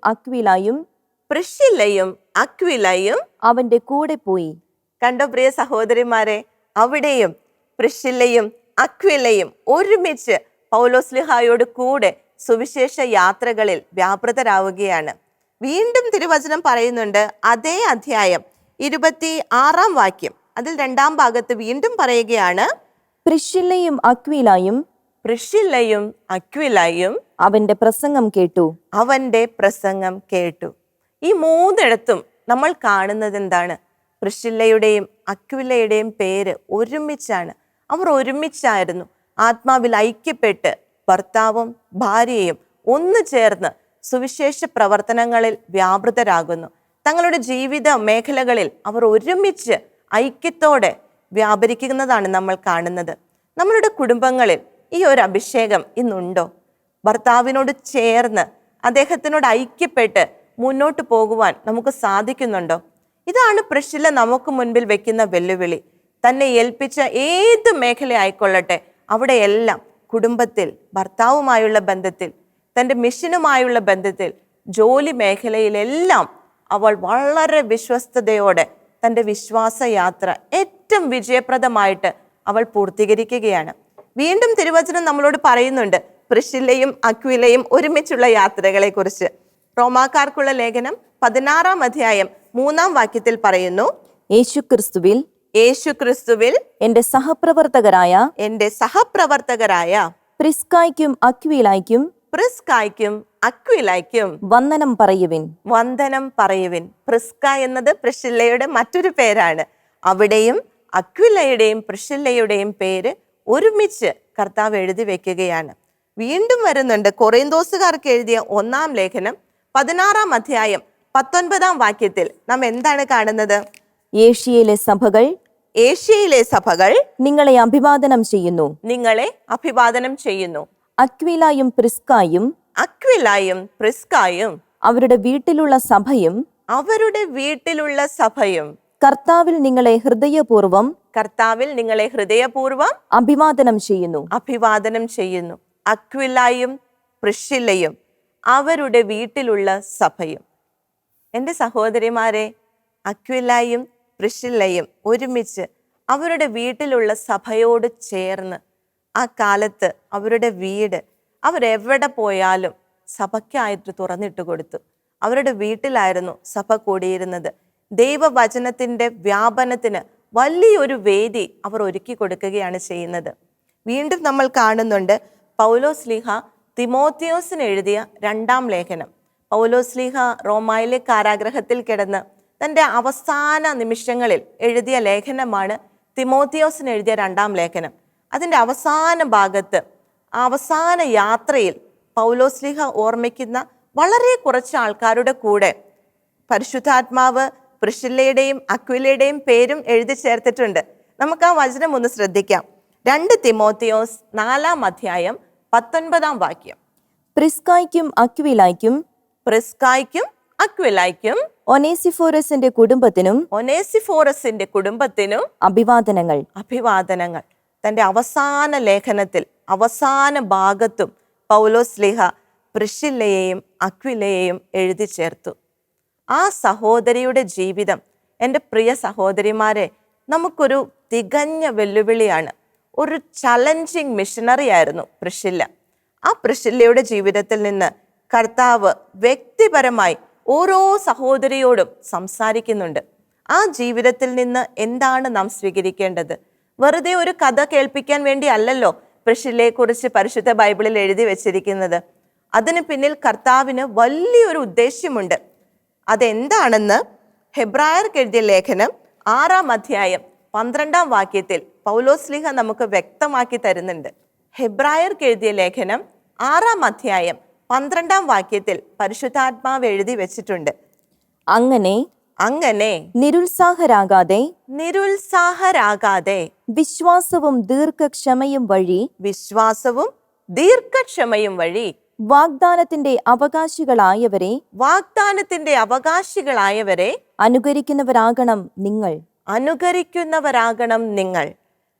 [SPEAKER 3] അക്വിലയും അവന്റെ കൂടെ പോയി.
[SPEAKER 2] കണ്ടോ പ്രിയ സഹോദരിമാരെ, അവിടെയും പ്രിസ്കില്ലയും അക്വിലയും ഒരുമിച്ച് പൗലോസ്ലീഹായോട് കൂടെ സുവിശേഷ യാത്രകളിൽ വ്യാപൃതരാവുകയാണ്. വീണ്ടും തിരുവചനം പറയുന്നുണ്ട്, അതേ അധ്യായം 26-ാം വാക്യം, അതിൽ 2-ാം ഭാഗത്ത് വീണ്ടും പറയുകയാണ്,
[SPEAKER 3] പ്രിസ്കില്ലയും
[SPEAKER 2] അക്വിലയും
[SPEAKER 3] അവന്റെ പ്രസംഗം
[SPEAKER 2] കേട്ടു. ഈ 3ഇടത്തും നമ്മൾ കാണുന്നത് എന്താണ്? പ്രിസ്കില്ലയുടെയും അക്വിലയുടെയും പേര് ഒരുമിച്ചാണ്. അവർ ഒരുമിച്ചായിരുന്നു. ആത്മാവിൽ ഐക്യപ്പെട്ട് ഭർത്താവും ഭാര്യയും ഒന്നു ചേർന്ന് സുവിശേഷ പ്രവർത്തനങ്ങളിൽ വ്യാപൃതരാകുന്നു. തങ്ങളുടെ ജീവിത മേഖലകളിൽ അവർ ഒരുമിച്ച് ഐക്യത്തോടെ വ്യാപരിക്കുന്നതാണ് നമ്മൾ കാണുന്നത്. നമ്മളുടെ കുടുംബങ്ങളിൽ ഈ ഒരു അഭിഷേകം ഇന്നുണ്ടോ? ഭർത്താവിനോട് ചേർന്ന് അദ്ദേഹത്തിനോട് ഐക്യപ്പെട്ട് മുന്നോട്ട് പോകുവാൻ നമുക്ക് സാധിക്കുന്നുണ്ടോ? ഇതാണ് പ്രിസ്കില്ല നമുക്ക് മുൻപിൽ വെക്കുന്ന വെല്ലുവിളി. തന്നെ ഏൽപ്പിച്ച ഏത് മേഖല ആയിക്കൊള്ളട്ടെ, അവിടെയെല്ലാം കുടുംബത്തിൽ, ഭർത്താവുമായുള്ള ബന്ധത്തിൽ, തൻ്റെ മിഷനുമായുള്ള ബന്ധത്തിൽ, ജോലി മേഖലയിലെല്ലാം അവൾ വളരെ വിശ്വസ്തയോടെ തൻ്റെ വിശ്വാസയാത്ര ഏറ്റവും വിജയപ്രദമായിട്ട് അവൾ പൂർത്തീകരിക്കുകയാണ്. വീണ്ടും തിരുവചനം നമ്മളോട് പറയുന്നുണ്ട് പ്രിസ്കില്ലയും അക്വിലയും ഒരുമിച്ചുള്ള യാത്രകളെ കുറിച്ച്. റോമാക്കാർക്കുള്ള ലേഖനം 16-ാം അധ്യായം 3-ാം വാക്യത്തിൽ പറയുന്നു, യേശുക്രിസ്തുവിൽ
[SPEAKER 3] എന്റെ സഹപ്രവർത്തകരായ
[SPEAKER 2] പ്രിസ്കായ്ക്കും അക്വിലായ്ക്കും
[SPEAKER 3] വന്ദനം
[SPEAKER 2] പറയുവിൻ. പ്രിസ്ക എന്നത് പ്രിസ്കില്ലയുടെ മറ്റൊരു പേരാണ്. അവിടെയും അക്വിലയുടെയും പ്രിസ്കില്ലയുടെയും പേര് ഒരുമിച്ച് കർത്താവ് എഴുതി വെക്കുകയാണ്. വീണ്ടും വരുന്നുണ്ട് കൊറിന്തോസുകാർക്ക് എഴുതിയ 1-ാം ലേഖനം 16-ാം അധ്യായം 19-ാം വാക്യത്തിൽ നാം എന്താണ് കാണുന്നത്?
[SPEAKER 3] ഏഷ്യയിലെ സഭകൾ നിങ്ങളെ അഭിവാദനം ചെയ്യുന്നു. അക്വിലയും
[SPEAKER 2] പ്രിസ്കായും
[SPEAKER 3] അവരുടെ വീട്ടിലുള്ള
[SPEAKER 2] സഭയും
[SPEAKER 3] കർത്താവിൽ നിങ്ങളെ ഹൃദയപൂർവം അഭിവാദനം ചെയ്യുന്നു.
[SPEAKER 2] അക്വിലയും പ്രിസ്കില്ലയും അവരുടെ വീട്ടിലുള്ള സഭയും. എൻ്റെ സഹോദരിമാരെ, അക്വിലയും പ്രിസ്കില്ലയും ഒരുമിച്ച് അവരുടെ വീട്ടിലുള്ള സഭയോട് ചേർന്ന് ആ കാലത്ത് അവരുടെ വീട് അവരെവിടെ പോയാലും സഭയ്ക്കായിട്ട് തുറന്നിട്ട് കൊടുത്തു. അവരുടെ വീട്ടിലായിരുന്നു സഭ കൂടിയിരുന്നത്. ദൈവവചനത്തിൻ്റെ വ്യാപനത്തിന് വലിയൊരു വേദി അവർ ഒരുക്കി കൊടുക്കുകയാണ് ചെയ്യുന്നത്. വീണ്ടും നമ്മൾ കാണുന്നുണ്ട് പൗലോസ്ലീഹ തിമോത്തിയോസിന് എഴുതിയ 2-ാം ലേഖനം. പൗലോസ്ലീഹ റോമായിലെ കാരാഗ്രഹത്തിൽ കിടന്ന് തൻ്റെ അവസാന നിമിഷങ്ങളിൽ എഴുതിയ ലേഖനമാണ് തിമോത്തിയോസിന് എഴുതിയ 2-ാം ലേഖനം. അതിൻ്റെ അവസാന ഭാഗത്ത്, അവസാന യാത്രയിൽ പൗലോസ്ലീഹ ഓർമ്മിക്കുന്ന വളരെ കുറച്ച് ആൾക്കാരുടെ കൂടെ പരിശുദ്ധാത്മാവ് പ്രിസ്കില്ലയുടെയും അക്വിലയുടെയും പേരും എഴുതി ചേർത്തിട്ടുണ്ട്. നമുക്ക് ആ വചനം ഒന്ന് ശ്രദ്ധിക്കാം. 2 തിമോത്തിയോസ് 4-ാം അധ്യായം 19-ാം വാക്യം.
[SPEAKER 3] പ്രിസ്കായ്ക്കും
[SPEAKER 2] അക്വിലായ്ക്കും
[SPEAKER 3] ഒനേസിഫോറസിന്റെ കുടുംബത്തിനും അഭിവാദനങ്ങൾ.
[SPEAKER 2] തൻ്റെ അവസാന ലേഖനത്തിൽ അവസാന ഭാഗത്തും പൗലോസ്ലീഹ പ്രിസ്കില്ലയെയും അക്വിലയെയും എഴുതി ചേർത്തു. ആ സഹോദരിയുടെ ജീവിതം, എൻ്റെ പ്രിയ സഹോദരിമാരെ, നമുക്കൊരു തികഞ്ഞ വെല്ലുവിളിയാണ്. ഒരു ചലഞ്ചിങ് മിഷണറി ആയിരുന്നു പ്രിസ്കില്ല. ആ പ്രിസ്കില്ലയുടെ ജീവിതത്തിൽ നിന്ന് കർത്താവ് വ്യക്തിപരമായി ഓരോ സഹോദരിയോടും സംസാരിക്കുന്നുണ്ട്. ആ ജീവിതത്തിൽ നിന്ന് എന്താണ് നാം സ്വീകരിക്കേണ്ടത്? വെറുതെ ഒരു കഥ കേൾപ്പിക്കാൻ വേണ്ടി അല്ലല്ലോ പ്രിസ്കില്ലയെ കുറിച്ച് പരിശുദ്ധ ബൈബിളിൽ എഴുതി വെച്ചിരിക്കുന്നത്. അതിന് പിന്നിൽ കർത്താവിന് വലിയൊരു ഉദ്ദേശ്യമുണ്ട്. അതെന്താണെന്ന് ഹെബ്രായർക്ക് എഴുതിയ ലേഖനം 6-ാം അധ്യായം 12-ാം വാക്യത്തിൽ പൗലോസ്ലീഹ നമുക്ക് വ്യക്തമാക്കി തരുന്നുണ്ട്. ഹെബ്രായർക്ക് എഴുതിയ ലേഖനം 6-ാം അധ്യായം 12-ാം വാക്യത്തിൽ പരിശുദ്ധാത്മാവ് എഴുതി വെച്ചിട്ടുണ്ട്.
[SPEAKER 3] അങ്ങനെ നിരുത്സാഹരാകാതെ വിശ്വാസവും ദീർഘക്ഷമയും വഴി വാഗ്ദാനത്തിന്റെ അവകാശികളായവരെ അനുകരിക്കുന്നവരാകണം നിങ്ങൾ.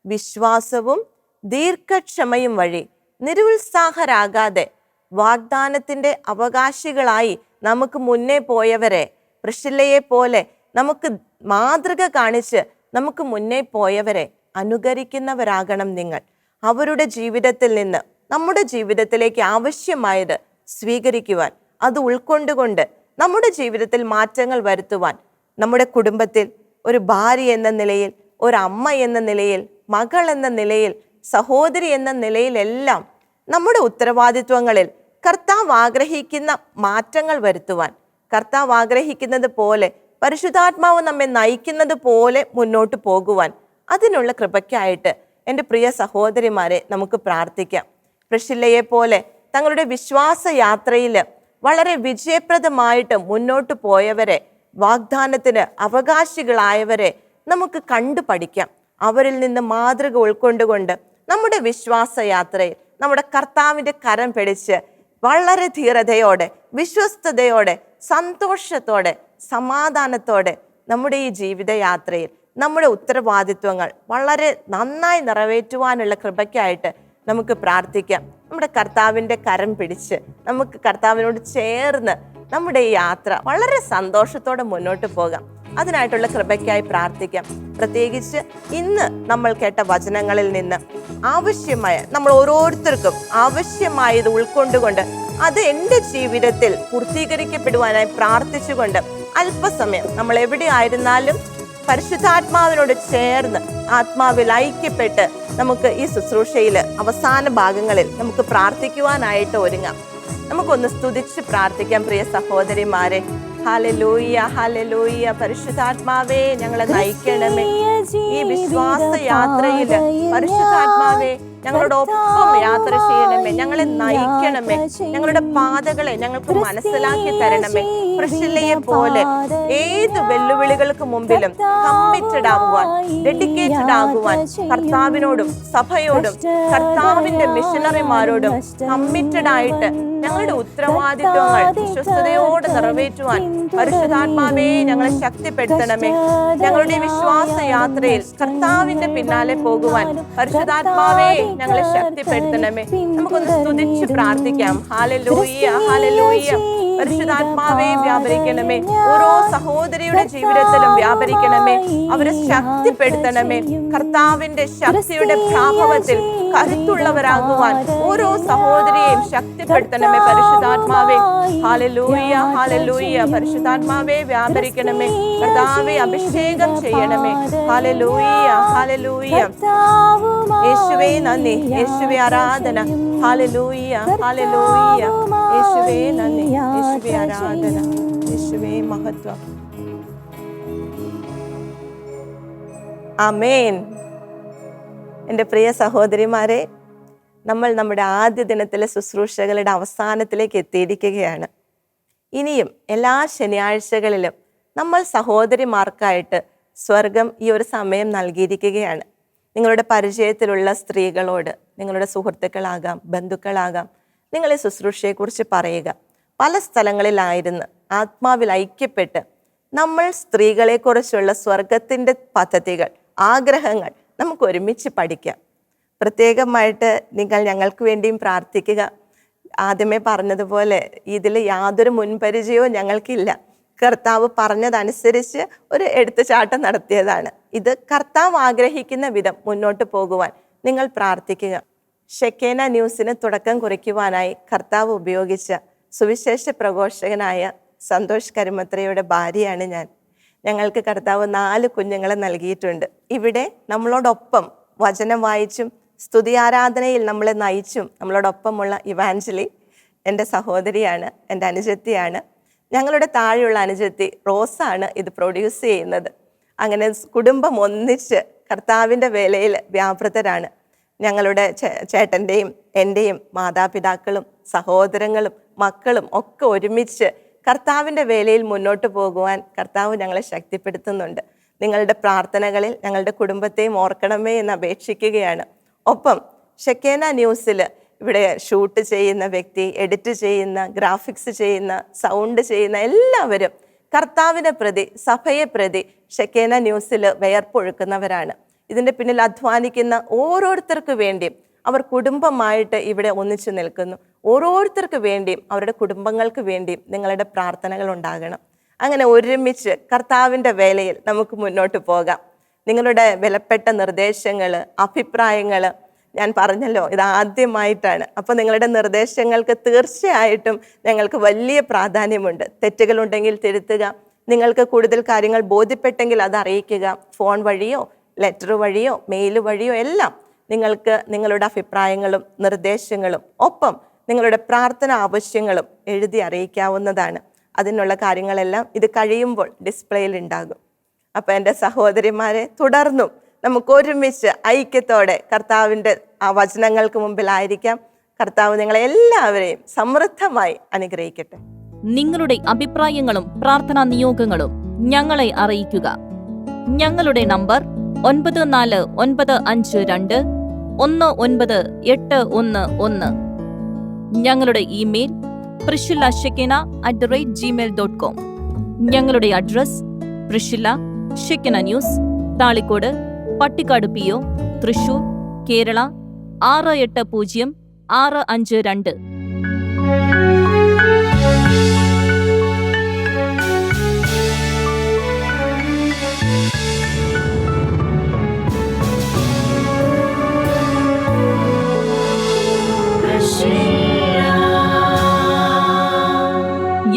[SPEAKER 3] വിശ്വാസവും ദീർഘക്ഷമയും വഴി നിരുത്സാഹരാകാതെ വാഗ്ദാനത്തിന്റെ അവകാശികളായി നമുക്ക് മുന്നേ പോയവരെ, പ്രിസ്കില്ലയെ പോലെ നമുക്ക് മാതൃക കാണിച്ച് നമുക്ക് മുന്നേ പോയവരെ അനുകരിക്കുന്നവരാകണം നിങ്ങൾ. അവരുടെ ജീവിതത്തിൽ നിന്ന് നമ്മുടെ ജീവിതത്തിലേക്ക് ആവശ്യമായത് സ്വീകരിക്കുവാൻ, അത് ഉൾക്കൊണ്ടുകൊണ്ട് നമ്മുടെ ജീവിതത്തിൽ മാറ്റങ്ങൾ വരുത്തുവാൻ, നമ്മുടെ കുടുംബത്തിൽ ഒരു ഭാര്യ എന്ന നിലയിൽ, ഒരു അമ്മ എന്ന നിലയിൽ, മകൾ എന്ന നിലയിൽ, സഹോദരി എന്ന നിലയിലെല്ലാം നമ്മുടെ ഉത്തരവാദിത്വങ്ങളിൽ കർത്താവ് ആഗ്രഹിക്കുന്ന മാറ്റങ്ങൾ വരുത്തുവാൻ, കർത്താവ് ആഗ്രഹിക്കുന്നത് പോലെ പരിശുദ്ധാത്മാവ് നമ്മെ നയിക്കുന്നത് പോലെ മുന്നോട്ട് പോകുവാൻ, അതിനുള്ള കൃപയ്ക്കായിട്ട് എൻ്റെ പ്രിയ സഹോദരിമാരെ നമുക്ക് പ്രാർത്ഥിക്കാം. പ്രിസ്കില്ലയെ പോലെ തങ്ങളുടെ വിശ്വാസ യാത്രയിൽ വളരെ വിജയപ്രദമായിട്ട് മുന്നോട്ട് പോയവരെ, വാഗ്ദാനത്തിന് അവകാശികളായവരെ നമുക്ക് കണ്ടു പഠിക്കാം. അവരിൽ നിന്ന് മാതൃക ഉൾക്കൊണ്ടുകൊണ്ട് നമ്മുടെ വിശ്വാസ യാത്രയിൽ നമ്മുടെ കർത്താവിൻ്റെ കരം പിടിച്ച് വളരെ ധീരതയോടെ, വിശ്വസ്തയോടെ, സന്തോഷത്തോടെ, സമാധാനത്തോടെ നമ്മുടെ ഈ ജീവിതയാത്രയിൽ നമ്മുടെ ഉത്തരവാദിത്വങ്ങൾ വളരെ നന്നായി നിറവേറ്റുവാനുള്ള കൃപയ്ക്കായിട്ട് നമുക്ക് പ്രാർത്ഥിക്കാം. നമ്മുടെ കർത്താവിൻ്റെ കരം പിടിച്ച് നമുക്ക് കർത്താവിനോട് ചേർന്ന് നമ്മുടെ ഈ യാത്ര വളരെ സന്തോഷത്തോടെ മുന്നോട്ട് പോകാം. അതിനായിട്ടുള്ള കൃപയ്ക്കായി പ്രാർത്ഥിക്കാം. പ്രത്യേകിച്ച് ഇന്ന് നമ്മൾ കേട്ട വചനങ്ങളിൽ നിന്ന് ആവശ്യമായ, നമ്മൾ ഓരോരുത്തർക്കും ആവശ്യമായത് ഉൾക്കൊണ്ടുകൊണ്ട് അത് എൻ്റെ ജീവിതത്തിൽ പൂർത്തീകരിക്കപ്പെടുവാനായി പ്രാർത്ഥിച്ചുകൊണ്ട് അല്പസമയം നമ്മൾ എവിടെ ആയിരുന്നാലും പരിശുദ്ധാത്മാവിനോട് ചേർന്ന് ആത്മാവിൽ ഐക്യപ്പെട്ട് നമുക്ക് ഈ ശുശ്രൂഷയിൽ അവസാന ഭാഗങ്ങളിൽ നമുക്ക് പ്രാർത്ഥിക്കുവാനായിട്ട് ഒരുങ്ങാം. നമുക്കൊന്ന് സ്തുതിച്ച് പ്രാർത്ഥിക്കാം പ്രിയ സഹോദരിമാരെ. Hallelujah, hallelujah. പരിശുദ്ധാത്മാവേ, ഞങ്ങളെ നയിക്കണമേ. ഈ വിശ്വാസ യാത്രയിൽ പരിശുദ്ധാത്മാവേ ഞങ്ങളോടൊപ്പം യാത്ര ചെയ്യണമേ, ഞങ്ങളെ നയിക്കണമേ, ഞങ്ങളുടെ പാതകളെ ഞങ്ങൾക്ക് മനസ്സിലാക്കി തരണമേ. പ്രിസ്കില്ലയെ പോലെ ഏത് വെല്ലുവിളികൾക്ക് മുമ്പിലും കമ്മിറ്റഡ് ആകുവാൻ, ഡെഡിക്കേറ്റഡ് ആകുവാൻ, കർത്താവിനോടും സഭയോടും കർത്താവിന്റെ മിഷനറിമാരോടും കമ്മിറ്റഡ് ആയിട്ട് ഞങ്ങളുടെ ഉത്തരവാദിത്വങ്ങൾ വിശ്വസ്തയോടെ നിറവേറ്റുവാൻ പരിശുദ്ധാത്മാവേ ഞങ്ങളെ ശക്തിപ്പെടുത്തണമേ. ഞങ്ങളുടെ വിശ്വാസ യാത്രയിൽ കർത്താവിന്റെ പിന്നാലെ പോകുവാൻ പരിശുദ്ധാത്മാവേ ഞങ്ങളെ ശക്തിപ്പെടുത്തണമേ. നമുക്കൊന്ന് സ്തുതിച്ച് പ്രാർത്ഥിക്കാം. Hallelujah, hallelujah. പരിശുദ്ധാത്മാവേ വ്യാപരിക്കണമേ. ഓരോ സഹോദരിയുടെ ജീവിതത്തിലും വ്യാപരിക്കണമേ. അവരെ ശക്തിപ്പെടുത്തണമേ. കർത്താവിന്റെ ശക്തിയുടെ പ്രാഭവത്തിൽ കരുത്തുള്ളവരാകുവാൻ ഓരോ സഹോദരിയെയും ശക്തിപ്പെടുത്തണമേ പരിശുദ്ധാത്മാവേ. Hallelujah, hallelujah. പരിശുദ്ധാത്മാവേ വ്യാപരിക്കണമേ. കർത്താവേ അഭിഷേകം ചെയ്യണമേ. Hallelujah, hallelujah. യേശുവേ നന്ദി, യേശുവേ ആരാധന. Hallelujah, hallelujah. യേശുവേ നന്ദി, യേശുവേ ആരാധന, യേശുവേ മഹത്വം. ആമേൻ. എൻ്റെ പ്രിയ സഹോദരിമാരെ, നമ്മൾ നമ്മുടെ ആദ്യ ദിനത്തിലെ ശുശ്രൂഷകളുടെ അവസാനത്തിലേക്ക് എത്തിയിരിക്കുകയാണ്. ഇനിയും എല്ലാ ശനിയാഴ്ചകളിലും നമ്മൾ സഹോദരിമാർക്കായിട്ട് സ്വർഗം ഈ ഒരു സമയം നൽകിയിരിക്കുകയാണ്. നിങ്ങളുടെ പരിചയത്തിലുള്ള സ്ത്രീകളോട്, നിങ്ങളുടെ സുഹൃത്തുക്കളാകാം, ബന്ധുക്കളാകാം, നിങ്ങൾ ഈ ശുശ്രൂഷയെക്കുറിച്ച് പറയുക. പല സ്ഥലങ്ങളിലായിരുന്നു ആത്മാവിൽ ഐക്യപ്പെട്ട് നമ്മൾ സ്ത്രീകളെക്കുറിച്ചുള്ള സ്വർഗത്തിൻ്റെ പദ്ധതികൾ, ആഗ്രഹങ്ങൾ നമുക്ക് ഒരുമിച്ച് പഠിക്കാം. പ്രത്യേകമായിട്ട് നിങ്ങൾ ഞങ്ങൾക്ക് വേണ്ടിയും പ്രാർത്ഥിക്കുക. ആദ്യമേ പറഞ്ഞതുപോലെ ഇതിൽ യാതൊരു മുൻപരിചയവും ഞങ്ങൾക്കില്ല. കർത്താവ് പറഞ്ഞതനുസരിച്ച് ഒരു എടുത്തുചാട്ടം നടത്തിയതാണ്. ഇത് കർത്താവ് ആഗ്രഹിക്കുന്ന വിധം മുന്നോട്ട് പോകുവാൻ നിങ്ങൾ പ്രാർത്ഥിക്കുക. ഷെക്കേന ന്യൂസിന് തുടക്കം കുറിക്കുവാനായി കർത്താവ് ഉപയോഗിച്ച സുവിശേഷ പ്രഘോഷകനായ
[SPEAKER 2] സന്തോഷ് കരുമത്രയുടെ ഭാര്യയാണ് ഞാൻ. ഞങ്ങൾക്ക് കർത്താവ് 4 കുഞ്ഞുങ്ങളെ നൽകിയിട്ടുണ്ട്. ഇവിടെ നമ്മളോടൊപ്പം വചനം വായിച്ചും സ്തുതി ആരാധനയിൽ നമ്മളെ നയിച്ചും നമ്മളോടൊപ്പമുള്ള ഇവാഞ്ചലി എൻ്റെ സഹോദരിയാണ്, എൻ്റെ അനുജത്തിയാണ്. ഞങ്ങളുടെ താഴെയുള്ള അനുജത്തി റോസാണ് ഇത് പ്രൊഡ്യൂസ് ചെയ്യുന്നത്. അങ്ങനെ കുടുംബം ഒന്നിച്ച് കർത്താവിൻ്റെ വേലയിൽ വ്യാപൃതരാണ്. ഞങ്ങളുടെ ചേട്ടൻ്റെയും എൻ്റെയും മാതാപിതാക്കളും സഹോദരങ്ങളും മക്കളും ഒക്കെ ഒരുമിച്ച് കർത്താവിൻ്റെ വേലയിൽ മുന്നോട്ട് പോകുവാൻ കർത്താവ് ഞങ്ങളെ ശക്തിപ്പെടുത്തുന്നുണ്ട്. നിങ്ങളുടെ പ്രാർത്ഥനകളിൽ ഞങ്ങളുടെ കുടുംബത്തെയും ഓർക്കണമേ എന്ന് അപേക്ഷിക്കുകയാണ്. ഒപ്പം ഷെക്കേന ന്യൂസിൽ ഇവിടെ ഷൂട്ട് ചെയ്യുന്ന വ്യക്തി, എഡിറ്റ് ചെയ്യുന്ന, ഗ്രാഫിക്സ് ചെയ്യുന്ന, സൗണ്ട് ചെയ്യുന്ന എല്ലാവരും കർത്താവിനെ പ്രതി, സഭയെ പ്രതി ഷെക്കേന ന്യൂസിൽ വിയർപ്പൊഴുക്കുന്നവരാണ്. ഇതിൻ്റെ പിന്നിൽ അധ്വാനിക്കുന്ന ഓരോരുത്തർക്ക് വേണ്ടിയും അവർ കുടുംബമായിട്ട് ഇവിടെ ഒന്നിച്ചു നിൽക്കുന്നു. ഓരോരുത്തർക്ക് വേണ്ടിയും അവരുടെ കുടുംബങ്ങൾക്ക് വേണ്ടിയും നിങ്ങളുടെ പ്രാർത്ഥനകൾ ഉണ്ടാകണം. അങ്ങനെ ഒരുമിച്ച് കർത്താവിൻ്റെ വേലയിൽ നമുക്ക് മുന്നോട്ട് പോകാം. നിങ്ങളുടെ വിലപ്പെട്ട നിർദ്ദേശങ്ങൾ, അഭിപ്രായങ്ങൾ, ഞാൻ പറഞ്ഞല്ലോ ഇത് ആദ്യമായിട്ടാണ്. അപ്പോൾ നിങ്ങളുടെ നിർദ്ദേശങ്ങൾക്ക് തീർച്ചയായിട്ടും ഞങ്ങൾക്ക് വലിയ പ്രാധാന്യമുണ്ട്. തെറ്റുകളുണ്ടെങ്കിൽ തിരുത്തുക. നിങ്ങൾക്ക് കൂടുതൽ കാര്യങ്ങൾ ബോധ്യപ്പെട്ടെങ്കിൽ അത് അറിയിക്കുക. ഫോൺ വഴിയോ ലെറ്റർ വഴിയോ മെയിൽ വഴിയോ എല്ലാം നിങ്ങൾക്ക് നിങ്ങളുടെ അഭിപ്രായങ്ങളും നിർദ്ദേശങ്ങളും ഒപ്പം നിങ്ങളുടെ പ്രാർത്ഥന ആവശ്യങ്ങളും എഴുതി അറിയിക്കാവുന്നതാണ്. അതിനുള്ള കാര്യങ്ങളെല്ലാം ഇത് കഴിയുമ്പോൾ ഡിസ്പ്ലേയിൽ ഉണ്ടാകും. അപ്പം എൻ്റെ സഹോദരിമാരെ, തുടർന്നും നമുക്ക് ഒരുമിച്ച് ഐക്യത്തോടെ കർത്താവിൻ്റെ ആ വചനങ്ങൾക്ക് മുമ്പിലായിരിക്കാം. കർത്താവ് നിങ്ങളെ എല്ലാവരെയും സമൃദ്ധമായി അനുഗ്രഹിക്കട്ടെ.
[SPEAKER 1] നിങ്ങളുടെ അഭിപ്രായങ്ങളും പ്രാർത്ഥനാ നിയോഗങ്ങളും ഞങ്ങളെ അറിയിക്കുക. ഞങ്ങളുടെ നമ്പർ 9455219811. ഞങ്ങളുടെ ഇമെയിൽ priscilla@gmail.com. ഞങ്ങളുടെ address പ്രിഷില്ല Shekinah news, Thalikkode, Pattikkad PO, Thrissur, Kerala 680652.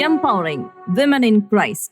[SPEAKER 1] Empowering women in Christ.